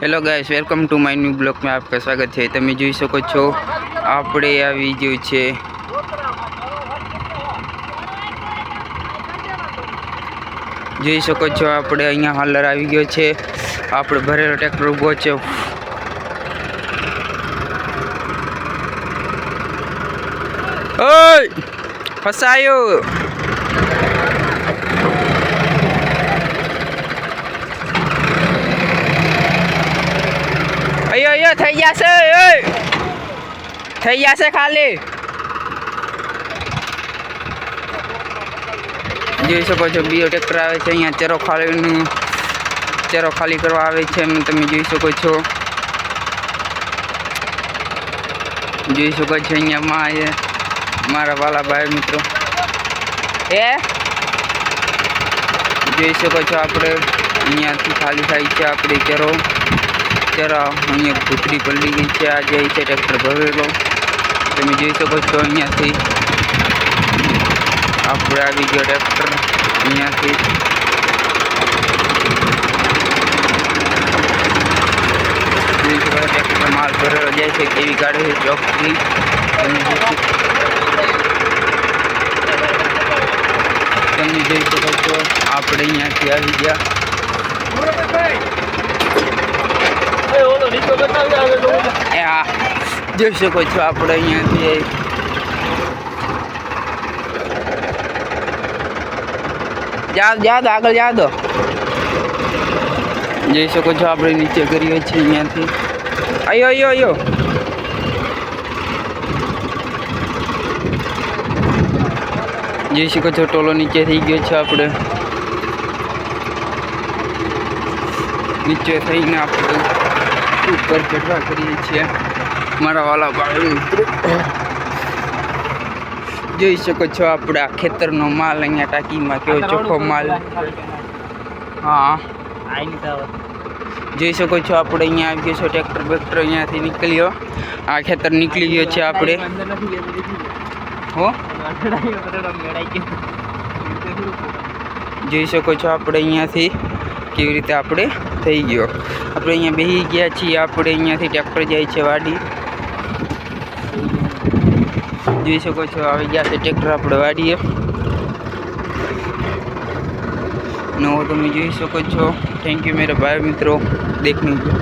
Hello guys, welcome to my new blog में आपका स्वागत है। તમે જોઈ શકો છો આપણે આવી ગયું છે જોઈ શકો છો આપણે અહીંયા હાલર આવી ગયો છે। આપણે ભરેલો ટ્રેક્ટર ઊભો છે। ઓય ફસાયો। अयो अयो थई जाशे ओय थई जाशे खाली જોઈ શકો છો બીઓ ટ્રેક્ટર આવે છે અહીંયા ચેરો ખાલી કરવા આવે છે। તમે જોઈ શકો છો અહીંયા મારા વાલા ભાઈ મિત્રો જોઈ શકો છો આપણે અહીંયાથી ખાલી થાય છે આપણે ચેરો અહીંયા ભૂતરી પલળી ગઈ છે। આ જાય છે ટ્રેક્ટર ભરેલો। તમે જોઈ શકો છો અહીંયાથી આપણે આવી ગયો ટ્રેક્ટર અહીંયાથી જોઈ શકો છો ટ્રેક્ટર માલ ભરેલો જાય છે કેવી ગાડી છે ચોકથી। તમે જોઈ શકો છો આપણે અહીંયાથી આવી ગયા જોઈ શકો છો આપણે અહીંયાથી જા દો આગળ જા દો। જોઈ શકો છો આપણે નીચે કરીએ છીએ અહીંયાથી અયો અયો અયો જોઈ શકો છો ટોલો નીચે થઈ ગયો છે। આપણે નીચે થઈને આપણે ઉપર ચઢવા કરીએ છીએ મારા વાલા ભાઈ મિત્રો। જોઈ શકો છો આપણે આ ખેતરનો માલ અહીંયા ટાંકીમાં કેવો ચોખ્ખો માલ। હા જોઈ શકો છો આપણે અહીંયા આવી ગયો છે ટ્રેક્ટર બેક્ટર અહીંયાથી નીકળ્યો આ ખેતર નીકળી ગયો છે આપણે હો જોઈ શકો છો આપણે અહીંયાથી કેવી રીતે આપણે થઈ ગયો। આપણે અહીંયા બેસી ગયા છીએ આપણે અહીંયાથી ટ્રેક્ટર જાય છે વાડી જોઈ શકો છો આવી ગયા છે ટ્રેક્ટર આપણે વાડીએ नो। તમે જોઈ શકો છો। थैंक यू मेरे भाई मित्रों देखने के।